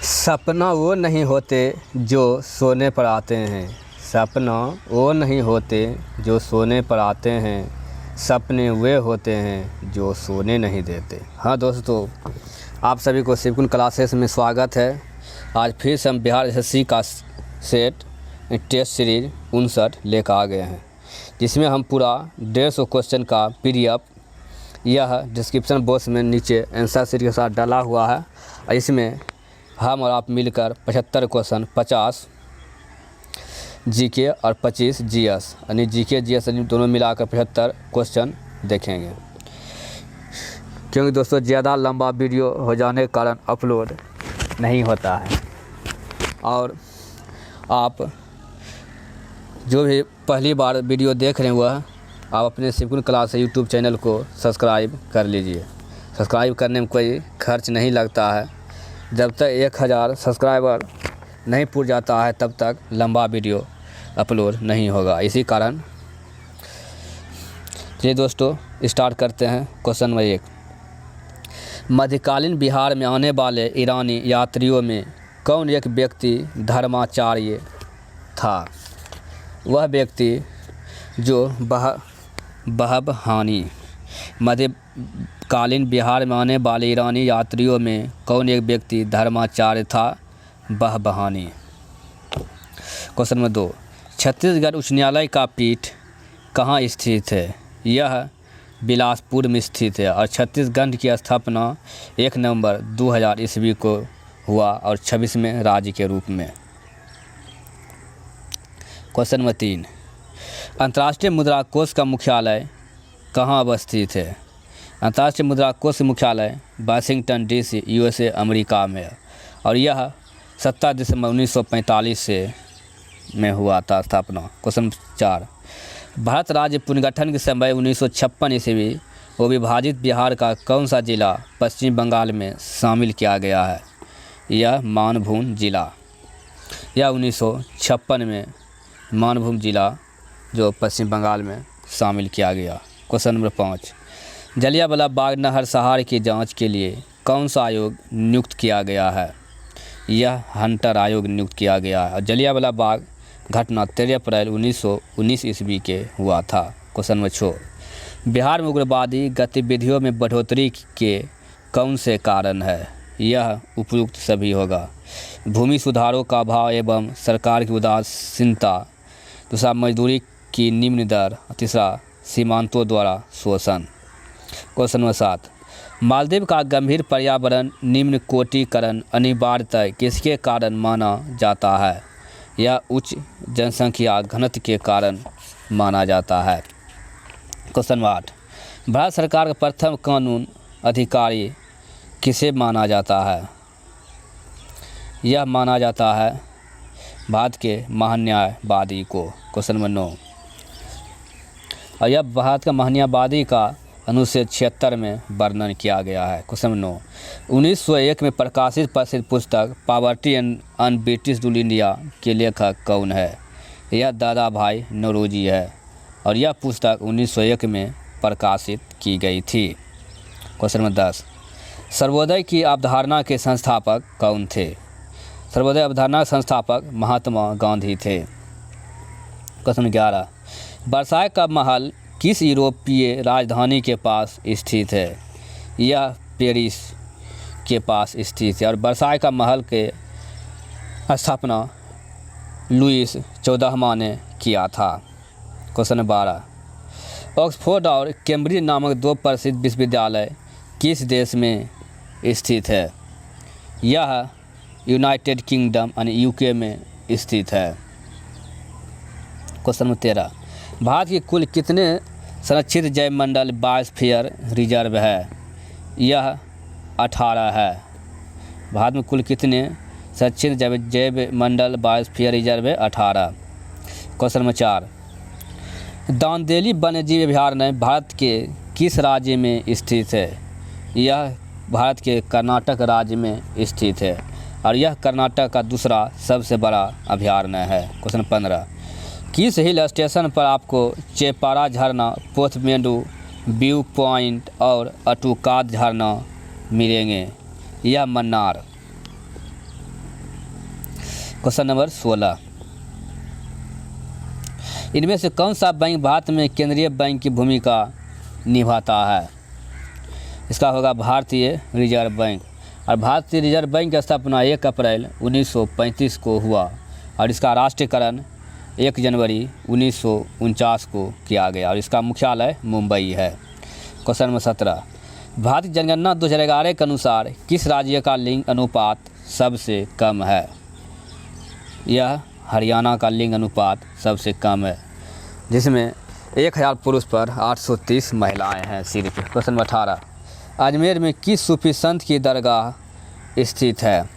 सपना वो नहीं होते जो सोने पर आते हैं। सपना वो नहीं होते जो सोने पर आते हैं। सपने वे होते हैं जो सोने नहीं देते। हाँ दोस्तों, आप सभी को शिवकुंड क्लासेस में स्वागत है। आज फिर से हम बिहार एसएससी का सेट टेस्ट सीरीज 59 लेकर आ गए हैं, जिसमें हम पूरा 150 क्वेश्चन का PDF यह डिस्क्रिप्शन बॉक्स में नीचे आंसर शीट के साथ डाला हुआ है। और इसमें हम और आप मिलकर 75 क्वेश्चन, 50 जीके और 25 जीएस, यानी जीके जीएस दोनों मिलाकर 75 क्वेश्चन देखेंगे। क्योंकि दोस्तों ज़्यादा लंबा वीडियो हो जाने के कारण अपलोड नहीं होता है, और आप जो भी पहली बार वीडियो देख रहे हैं वह आप अपने शिवकुंड क्लास यूट्यूब चैनल को सब्सक्राइब कर लीजिए। सब्सक्राइब करने में कोई खर्च नहीं लगता है। जब तक 1000 सब्सक्राइबर नहीं पूर जाता है तब तक लंबा वीडियो अपलोड नहीं होगा। इसी कारण चलिए दोस्तों स्टार्ट करते हैं। क्वेश्चन नंबर 1, मध्यकालीन बिहार में आने वाले ईरानी यात्रियों में कौन एक व्यक्ति धर्माचार्य था? वह व्यक्ति जो बहबहानी। मध्यकालीन बिहार में आने वाले ईरानी यात्रियों में कौन एक व्यक्ति धर्माचार्य था? बहबहानी। क्वेश्चन नंबर 2, छत्तीसगढ़ उच्च न्यायालय का पीठ कहाँ स्थित है? यह बिलासपुर में स्थित है, और छत्तीसगढ़ की स्थापना 1 नवंबर 2000 ईस्वी को हुआ और 26वें राज्य के रूप में। क्वेश्चन नंबर 3, अंतर्राष्ट्रीय मुद्रा कोष का मुख्यालय कहाँ अवस्थित है? अंतर्राष्ट्रीय मुद्रा कोष मुख्यालय वाशिंगटन DC USA अमेरिका में, और यह 17 दिसंबर 1945 में हुआ था स्थापना। क्वेश्चन 4, भारत राज्य पुनर्गठन के समय 1956 ईस्वी को विभाजित बिहार का कौन सा जिला पश्चिम बंगाल में शामिल किया गया है? यह मानभूम जिला। यह 1956 में मानभूम जिला जो पश्चिम बंगाल में शामिल किया गया। क्वेश्चन नंबर 5, जलियांवाला बाग नरसंहार की जांच के लिए कौन सा आयोग नियुक्त किया गया है? यह हंटर आयोग नियुक्त किया गया है, और जलियांवाला बाग घटना 13 अप्रैल 1919 ईस्वी के हुआ था। क्वेश्चन नंबर 6, बिहार में उग्रवादी गतिविधियों में बढ़ोतरी के कौन से कारण है? यह उपयुक्त सभी होगा। भूमि सुधारों का अभाव एवं सरकार की उदासीनता, दूसरा मजदूरी की निम्न दर, तीसरा सीमांतों द्वारा शोषण। क्वेश्चन नंबर 7, मालदीव का गंभीर पर्यावरण निम्न कोटिकरण अनिवार्यतः किसके कारण माना जाता है? यह उच्च जनसंख्या घनत्व के कारण माना जाता है। क्वेश्चन नंबर 8, भारत सरकार का प्रथम कानून अधिकारी किसे माना जाता है? यह माना जाता है भारत के महान्यायवादी को। क्वेश्चन नंबर 9, और यह भारत का महान्यायवादी का अनुच्छेद 76 में वर्णन किया गया है। क्वेश्चन नंबर 9, 1901 में प्रकाशित प्रसिद्ध पुस्तक poverty and British rule India के लेखक कौन है? यह दादा भाई नौरोजी है, और यह पुस्तक 1901 में प्रकाशित की गई थी। क्वेश्चन नंबर 10, सर्वोदय की अवधारणा के संस्थापक कौन थे? सर्वोदय अवधारणा के संस्थापक महात्मा गांधी थे। क्वेश्चन नंबर 11, वर्साय का महल किस यूरोपीय राजधानी के पास स्थित है? यह पेरिस के पास स्थित है, और वर्साय का महल के स्थापना लुईस 14वां ने किया था। क्वेश्चन नंबर 12, ऑक्सफोर्ड और कैम्ब्रिज नामक 2 प्रसिद्ध विश्वविद्यालय किस देश में स्थित है? यह यूनाइटेड किंगडम यानी UK में स्थित है। क्वेश्चन नंबर 13, भारत की कुल कितने संरक्षित जैवमंडल बायोस्फीयर रिजर्व है? यह 18 है। भारत में कुल कितने संरक्षित जैवमंडल बायोस्फीयर रिजर्व है? 18। क्वेश्चन नंबर 4, दांदेली वन्यजीव अभयारण्य भारत के किस राज्य में स्थित है? यह भारत के कर्नाटक राज्य में स्थित है, और यह कर्नाटक का दूसरा सबसे बड़ा अभयारण्य है। क्वेश्चन 15, किस हिल स्टेशन पर आपको चेपारा झरना, पोथमेडू व्यू पॉइंट और अटूकात झरना मिलेंगे? यह मन्नार। क्वेश्चन नंबर 16, इनमें से कौन सा बैंक भारत में केंद्रीय बैंक की भूमिका निभाता है? इसका होगा भारतीय रिजर्व बैंक। और भारतीय रिजर्व बैंक की स्थापना 1 अप्रैल 1935 को हुआ और इसका राष्ट्रीयकरण 1 जनवरी 1949 को किया गया और इसका मुख्यालय मुंबई है। क्वेश्चन नंबर 17, भारतीय जनगणना 2011 के अनुसार किस राज्य का लिंग अनुपात सबसे कम है? यह हरियाणा का लिंग अनुपात सबसे कम है, जिसमें 1000 पुरुष पर 830 महिलाएं हैं सिर्फ। क्वेश्चन नंबर 18, अजमेर में किस सूफी संत की दरगाह स्थित है?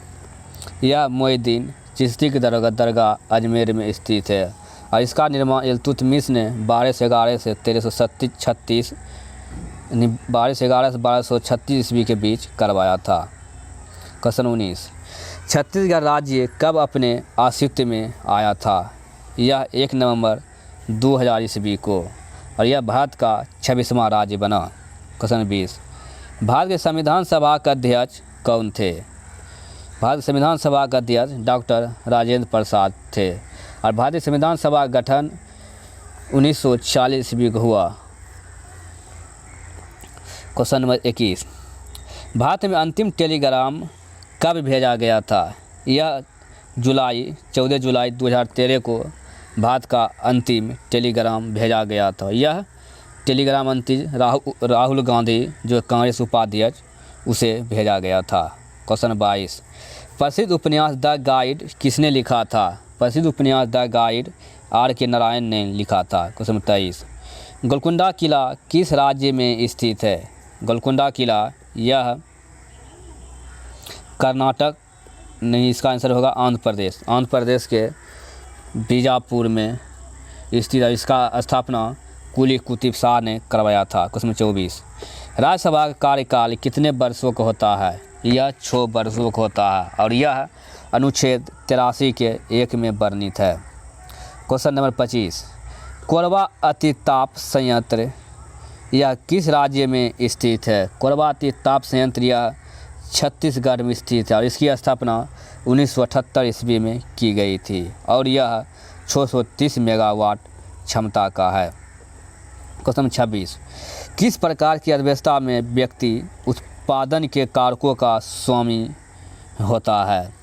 यह मोइनुद्दीन चिश्ती की दरगाह अजमेर में स्थित है और इसका निर्माण इल्तुतमिश ने 1211 से 1336 ईस्वी के बीच करवाया था। क्वेश्चन 19, छत्तीसगढ़ राज्य कब अपने अस्तित्व में आया था? यह 1 नवंबर 2000 ईस्वी को और यह भारत का 26वां राज्य बना। क्वेश्चन 20, भारत के संविधान सभा के अध्यक्ष कौन थे? भारत संविधान सभा का अध्यक्ष डॉक्टर राजेंद्र प्रसाद थे और भारतीय संविधान सभा का गठन 1940 ईस्वी को हुआ। क्वेश्चन नंबर 21, भारत में अंतिम टेलीग्राम कब भेजा गया था? यह 14 जुलाई 2013 को भारत का अंतिम टेलीग्राम भेजा गया था। यह टेलीग्राम अंतिम राहुल गांधी जो कांग्रेस उपाध्यक्ष उसे भेजा गया था। क्वेश्चन 22, प्रसिद्ध उपन्यास द गाइड किसने लिखा था? प्रसिद्ध उपन्यास द गाइड R.K. नारायण ने लिखा था। क्वेश्चन 23, गोलकुंडा किला किस राज्य में स्थित है? गोलकुंडा किला यह कर्नाटक नहीं, इसका आंसर होगा आंध्र प्रदेश। आंध्र प्रदेश के बीजापुर में स्थित है। इसका स्थापना कुली कुतुब शाह ने करवाया था। क्वेश्चन 24, राज्यसभा का कार्यकाल कितने वर्षों का होता है? यह 6 वर्षों का होता है और यह अनुच्छेद 83 के 1 में वर्णित है। क्वेश्चन नंबर 25, कोरबा अतिताप संयंत्र यह किस राज्य में स्थित है? कोरबा अतिताप संयंत्र यह छत्तीसगढ़ में स्थित है और इसकी स्थापना 1978 ईस्वी में की गई थी और यह 630 मेगावाट क्षमता का है। क्वेश्चन 26, किस प्रकार की अर्थव्यवस्था में व्यक्ति उत्पादन के कारकों का स्वामी होता है?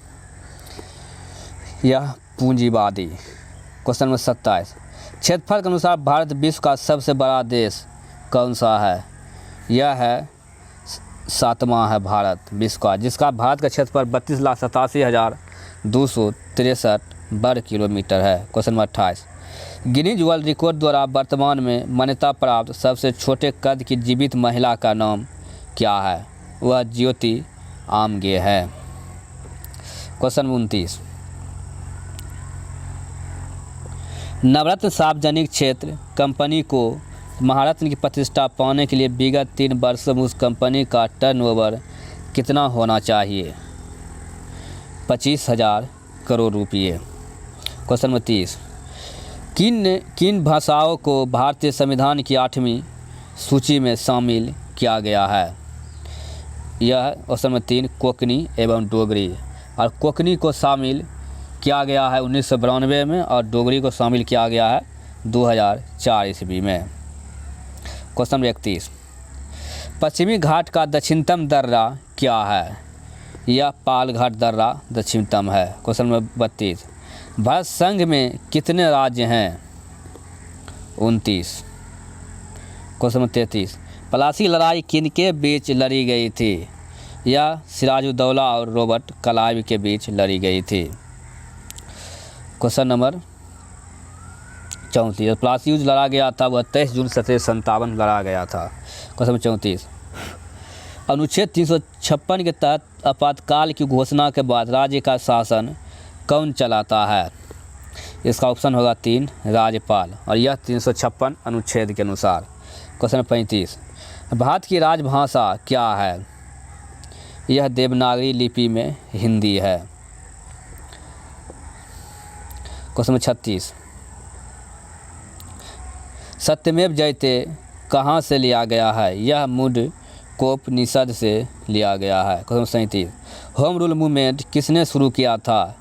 यह पूंजीवादी। क्वेश्चन नंबर 27, क्षेत्रफल के अनुसार भारत विश्व का सबसे बड़ा देश कौन सा है? यह है 7वां है भारत विश्व का, जिसका भारत का क्षेत्रफल 32,87,263 वर्ग किलोमीटर है। Question number 28, Guinness world record द्वारा वर्तमान में मान्यता प्राप्त सबसे छोटे कद की जीवित महिला का नाम क्या है? वह ज्योति आमगे है। क्वेश्चन 29, नवरत्न सार्वजनिक क्षेत्र कंपनी को महारत्न की प्रतिष्ठा पाने के लिए विगत 3 वर्षों में उस कंपनी का टर्नओवर कितना होना चाहिए? 25,000 करोड़ रुपये। क्वेश्चन नंबर 30, किन भाषाओं को भारतीय संविधान की 8वीं सूची में शामिल किया गया है? यह क्वेश्चन नंबर 3 कोंकणी एवं डोगरी, और कोंकणी को शामिल किया गया है 1992 में और डोगरी को शामिल किया गया है 2004 ईस्वी में। क्वेश्चन नंबर 31, पश्चिमी घाट का दक्षिणतम दर्रा क्या है? यह पालघाट दर्रा दक्षिणतम है। क्वेश्चन नंबर 32, भारत संघ में कितने राज्य हैं? 29। क्वेश्चन नंबर 33, प्लासी लड़ाई किनके बीच लड़ी गई थी? यह सिराजुद्दौला और रॉबर्ट क्लाइव के बीच लड़ी गई थी। क्वेश्चन नंबर 34, प्लासी युद्ध लड़ा गया था वह 23 जून 1757 लड़ा गया था। क्वेश्चन नंबर 34, अनुच्छेद 356 के तहत आपातकाल की घोषणा के बाद राज्य का शासन कौन चलाता है? इसका ऑप्शन होगा 3 राज्यपाल, और यह 356 अनुच्छेद के अनुसार। क्वेश्चन 35, भारत की राजभाषा क्या है? यह देवनागरी लिपि में हिंदी है। क्वेश्चन 36, सत्यमेव जयते कहाँ से लिया गया है? यह मुंडकोपनिषद से लिया गया है। क्वेश्चन 37, होम रूल मूवमेंट किसने शुरू किया था?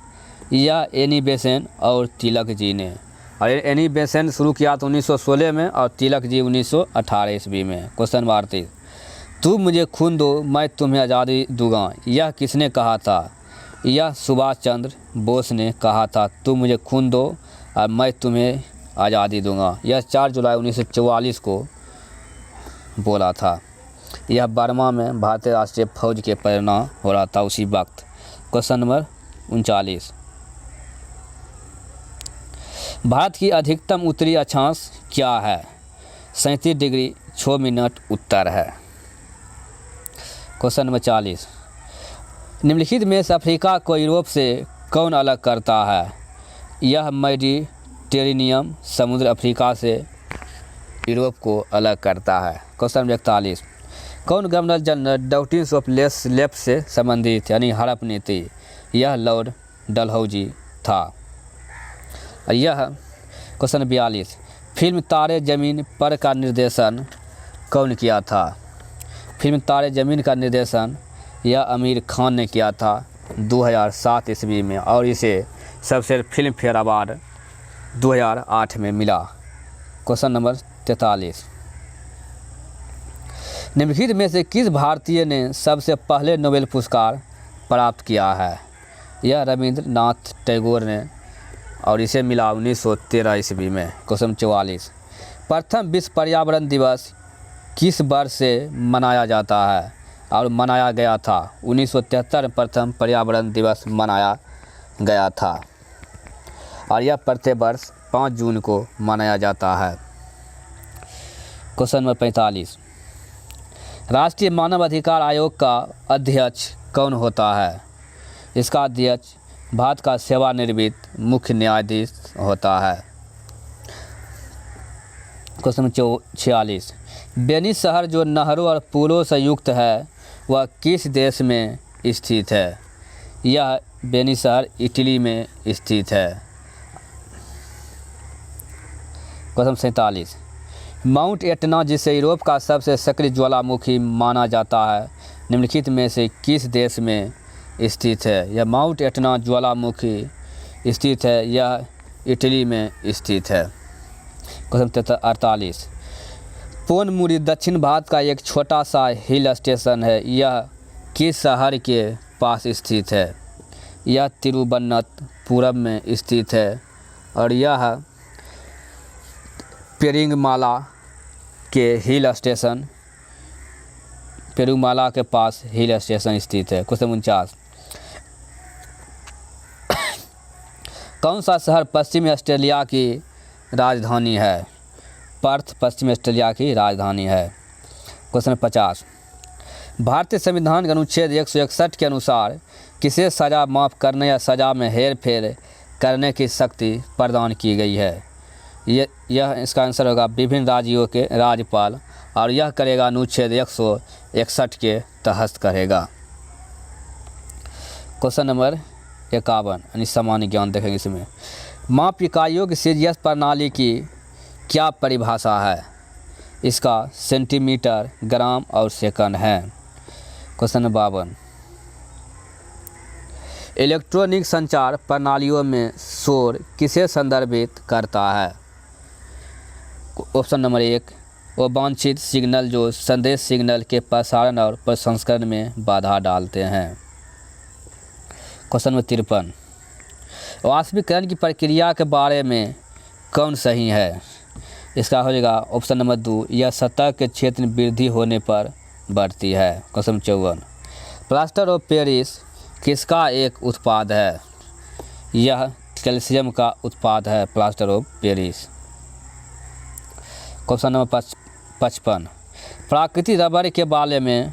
यह एनी बेसेंट और तिलक जी ने। और एनी बेसेंट शुरू किया था 1916 में और तिलक जी 1918 ईस्वी में। क्वेश्चन 38, तुम मुझे खून दो मैं तुम्हें आज़ादी दूंगा, यह किसने कहा था? यह सुभाष चंद्र बोस ने कहा था, तुम मुझे खून दो और मैं तुम्हें आज़ादी दूंगा। यह 4 जुलाई 1944 को बोला था। यह बर्मा में भारतीय राष्ट्रीय फौज के परिणाम हो रहा था उसी वक्त। क्वेश्चन नंबर 39, भारत की अधिकतम उत्तरी अक्षांश क्या है? 37 डिग्री 6 मिनट उत्तर है। क्वेश्चन नंबर 40, निम्नलिखित में से अफ्रीका को यूरोप से कौन अलग करता है? यह मेडिटेरेनियन समुद्र अफ्रीका से यूरोप को अलग करता है। क्वेश्चन नंबर 41, कौन governor general doctrine of left से संबंधित यानी हड़प नीति? यह लॉर्ड डलहौजी था। यह क्वेश्चन 42, फिल्म तारे ज़मीन पर का निर्देशन कौन किया था? फिल्म तारे ज़मीन का निर्देशन यह आमिर खान ने किया था 2007 ईस्वी में और इसे सबसे फिल्म फेयर अवार्ड 2008 में मिला। क्वेश्चन नंबर 43, निम्नलिखित में से किस भारतीय ने सबसे पहले नोबेल पुरस्कार प्राप्त किया है? यह रविंद्रनाथ टैगोर ने और इसे मिला 1913 ईस्वी में। क्वेश्चन 44, प्रथम विश्व पर्यावरण दिवस किस वर्ष से मनाया जाता है और मनाया गया था? 1973 में प्रथम पर्यावरण दिवस मनाया गया था और यह प्रत्येक वर्ष 5 जून को मनाया जाता है। क्वेश्चन नंबर 45, राष्ट्रीय मानव अधिकार आयोग का अध्यक्ष कौन होता है? इसका अध्यक्ष भारत का सेवानिवृत्त मुख्य न्यायाधीश होता है। क्वेश्चन नंबर 46, बेनी शहर जो नहरों और पुलों से युक्त है वह किस देश में स्थित है? यह बेनी शहर इटली में स्थित है। क्वेश्चन 47, माउंट एटना जिसे यूरोप का सबसे सक्रिय ज्वालामुखी माना जाता है निम्नलिखित में से किस देश में स्थित है? यह माउंट एटना ज्वालामुखी स्थित है, यह इटली में स्थित है। क्वेश्चन 48, पोनमुरी दक्षिण भारत का एक छोटा सा हिल स्टेशन है, यह किस शहर के पास स्थित है? यह तिरुवनंतपुरम में स्थित है और यह पेरुमाला के हिल स्टेशन पेरुमाला के पास हिल स्टेशन स्थित है। क्वेश्चन 49, कौन सा शहर पश्चिमी ऑस्ट्रेलिया की राजधानी है? पर्थ पश्चिमी ऑस्ट्रेलिया की राजधानी है। क्वेश्चन 50, भारतीय संविधान के अनुच्छेद 161 के अनुसार किसे सज़ा माफ़ करने या सज़ा में हेर फेर करने की शक्ति प्रदान की गई है? यह इसका आंसर होगा विभिन्न राज्यों के राज्यपाल और यह करेगा अनुच्छेद 161 के तहत करेगा। क्वेश्चन नंबर 51 यानी सामान्य ज्ञान देखेंगे इसमें। माप इकाइयों की सीजीएस प्रणाली की क्या परिभाषा है? इसका सेंटीमीटर, ग्राम और सेकंड है। क्वेश्चन नंबर 52, इलेक्ट्रॉनिक संचार प्रणालियों में शोर किसे संदर्भित करता है? ऑप्शन नंबर 1, अवांछित सिग्नल जो संदेश सिग्नल के प्रसारण और प्रसंस्करण में बाधा डालते हैं। क्वेश्चन नंबर 53, वाष्पीकरण की प्रक्रिया के बारे में कौन सही है? इसका हो जाएगा ऑप्शन नंबर 2, यह सतह के क्षेत्र में वृद्धि होने पर बढ़ती है। क्वेश्चन 54, प्लास्टर ऑफ पेरिस किसका एक उत्पाद है? यह कैल्शियम का उत्पाद है plaster of Paris. Question number 55, प्राकृतिक रबर के बारे में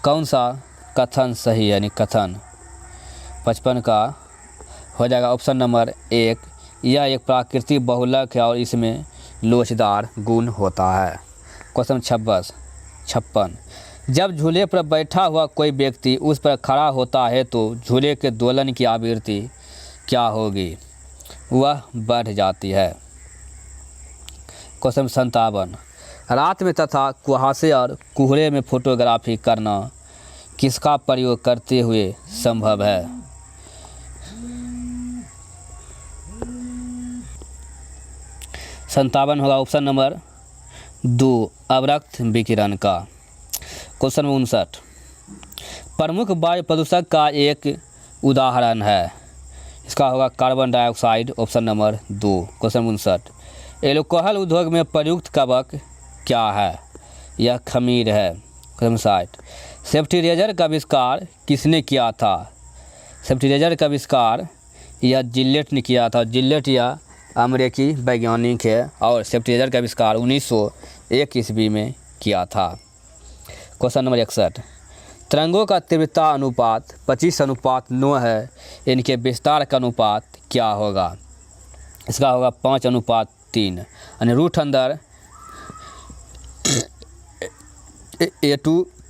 कौन सा कथन सही है यानी कथन? 55 का हो जाएगा ऑप्शन नंबर 1, यह एक प्राकृतिक बहुलक है और इसमें लोचदार गुण होता है। क्वेश्चन 56, जब झूले पर बैठा हुआ कोई व्यक्ति उस पर खड़ा होता है तो झूले के दोलन की आवृत्ति क्या होगी? वह बढ़ जाती है। क्वेश्चन 57, रात में तथा कुहासे और कोहरे में फोटोग्राफी करना किसका प्रयोग करते हुए संभव है? 57 होगा ऑप्शन नंबर 2 अवरक्त विकिरण का। क्वेश्चन नंबर 59 प्रमुख वायु प्रदूषक का एक उदाहरण है, इसका होगा carbon dioxide, option number 2। Question 59 alcohol उद्योग में प्रयुक्त कवक क्या है, यह खमीर है। क्वेश्चन 60 सेफ्टी रेजर का आविष्कार किसने किया था, सेफ्टी रेजर का आविष्कार यह जिलेट ने किया था। जिलेट यह अमेरिकी वैज्ञानिक है और सेफ्टी रेजर का आविष्कार 1901 ईस्वी में किया था। क्वेश्चन नंबर 61 तरंगों का तीव्रता अनुपात 25:9 है, इनके विस्तार का अनुपात क्या होगा, इसका होगा 5:3 यानी रूट अंदर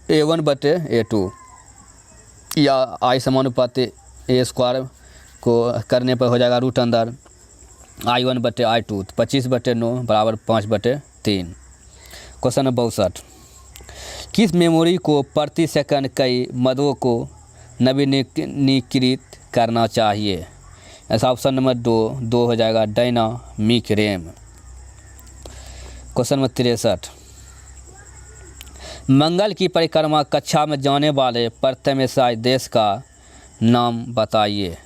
A1/A2 या आई समानुपात A² को करने पर हो जाएगा रूट अंदर I1/I2 तो 25/9 बराबर 5/3। क्वेश्चन नंबर 62 किस मेमोरी को प्रति सेकंड कई मदों को नवीनीकृत करना चाहिए, ऐसा ऑप्शन नंबर 2 हो जाएगा डायनामिक रैम। क्वेश्चन नंबर 63 मंगल की परिक्रमा कक्षा में जाने वाले प्रथम एशियाई देश का नाम बताइए,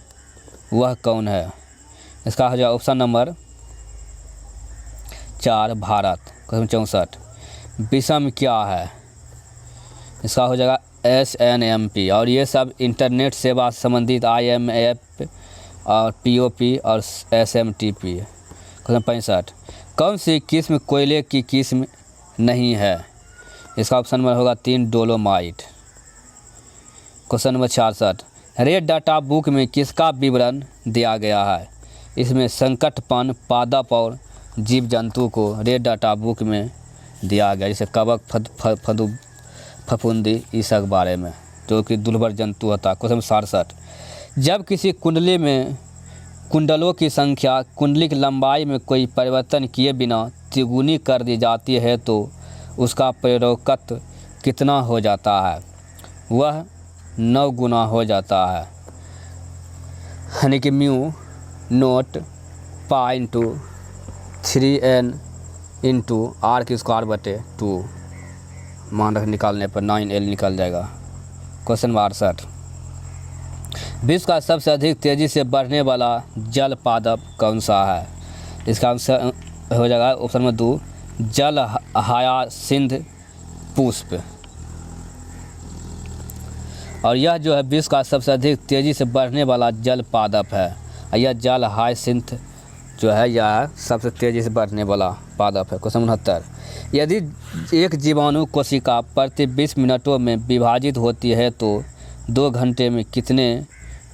वह कौन है, इसका हो जाएगा ऑप्शन नंबर 4 भारत। क्वेश्चन 64 विषम क्या है, इसका हो जाएगा SNMP और ये सब इंटरनेट सेवा संबंधित IMF और POP और SMTP। क्वेश्चन 65 कौन सी किस्म कोयले की किस्म नहीं है, इसका ऑप्शन नंबर होगा 3 dolomite. Question number 66 red data book में किसका विवरण दिया गया है, इसमें संकटपन पादप और जीव जंतु को रेड डाटा बुक में दिया गया, जैसे कवक फफूंदी इस सब बारे में जो कि दुर्लभ जंतु होता है। क्वेश्चन 67 जब किसी कुंडली में कुंडलों की संख्या कुंडली की लंबाई में कोई परिवर्तन किए बिना तिगुनी कर दी जाती है तो उसका प्रेरकत्व कितना हो जाता है, वह 9 गुना हो जाता है, यानी कि mu naught pi into 3n into r²/2 मान रख निकालने पर 9l निकल जाएगा। क्वेश्चन 62 विश्व का सबसे अधिक तेज़ी से बढ़ने वाला जल पादप कौन सा है, इसका आंसर हो जाएगा ऑप्शन नंबर 2 जल हायासिंथ पुष्प। और यह जो है विश्व का सबसे अधिक तेज़ी से बढ़ने वाला जल पादप है, यह जल हायासिंथ जो है यह सबसे तेज़ी से बढ़ने वाला पादप है। क्वेश्चन 69 यदि एक जीवाणु कोशिका प्रति 20 मिनटों में विभाजित होती है तो 2 घंटे में कितने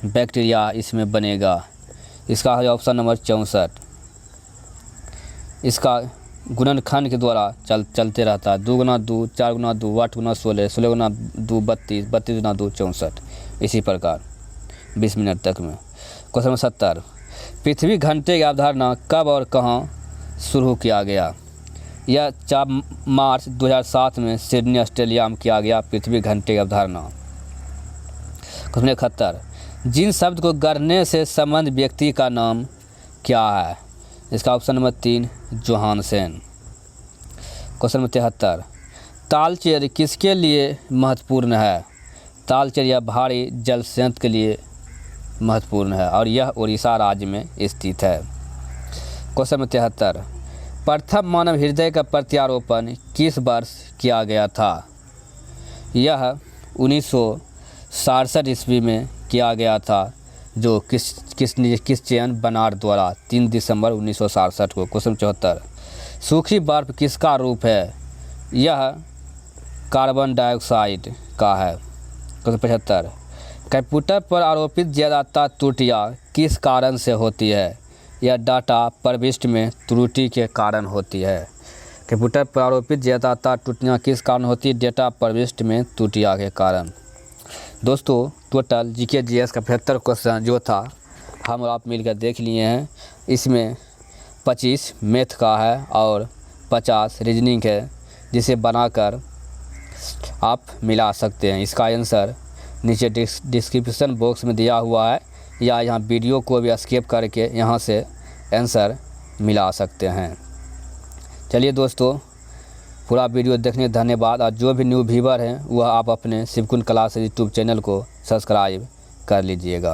बैक्टीरिया इसमें बनेगा, इसका है ऑप्शन नंबर 64। इसका गुणनखंड के द्वारा चलते रहता है 2 × 2 4 × 2 8 × 16 16 × 2 32 32 × 2 64 इसी प्रकार 20 मिनट तक में। क्वेश्चन 70 पृथ्वी घंटे की अवधारणा कब और कहाँ शुरू किया गया, यह 4 मार्च 2007 में सिडनी ऑस्ट्रेलिया में किया गया पृथ्वी घंटे की अवधारणा। क्वेश्चन 71 जिन शब्द को गढ़ने से संबंध व्यक्ति का नाम क्या है, इसका option number 3 Johansen. Question number 73 Talcher किसके लिए महत्वपूर्ण है, तालचेर यह भारी जल संयंत्र के लिए महत्वपूर्ण है और यह उड़ीसा राज्य में स्थित है। क्वेश्चन नंबर 73 प्रथम मानव हृदय का प्रत्यारोपण किस वर्ष किया गया था, यह 1967 ईस्वी में किया गया था जो क्रिश्चियन बर्नार्ड द्वारा 3 दिसंबर 1967 को। क्वेश्चन 74 सूखी बर्फ किसका रूप है, यह कार्बन डाइऑक्साइड का है। क्वेश्चन 75 कंप्यूटर पर आरोपित ज़्यादातर त्रुटियां किस कारण से होती है, यह डाटा प्रविष्टि में त्रुटि के कारण होती है। कंप्यूटर पर आरोपित ज़्यादातर त्रुटियां किस कारण होती है, डेटा प्रविष्टि में त्रुटियां के कारण। दोस्तों टोटल जीके जीएस का 75 क्वेश्चन जो था हम और आप मिलकर देख लिए हैं, इसमें 25 मैथ का है और 50 रीजनिंग है, जिसे बनाकर आप मिला सकते हैं। इसका आंसर नीचे डिस्क्रिप्शन बॉक्स में दिया हुआ है या यहाँ वीडियो को भी स्किप करके यहाँ से आंसर मिला सकते हैं। चलिए दोस्तों, पूरा वीडियो देखने धन्यवाद। और जो भी न्यू व्यूवर हैं वह आप अपने शिवकुंड क्लासेज यूट्यूब चैनल को सब्सक्राइब कर लीजिएगा।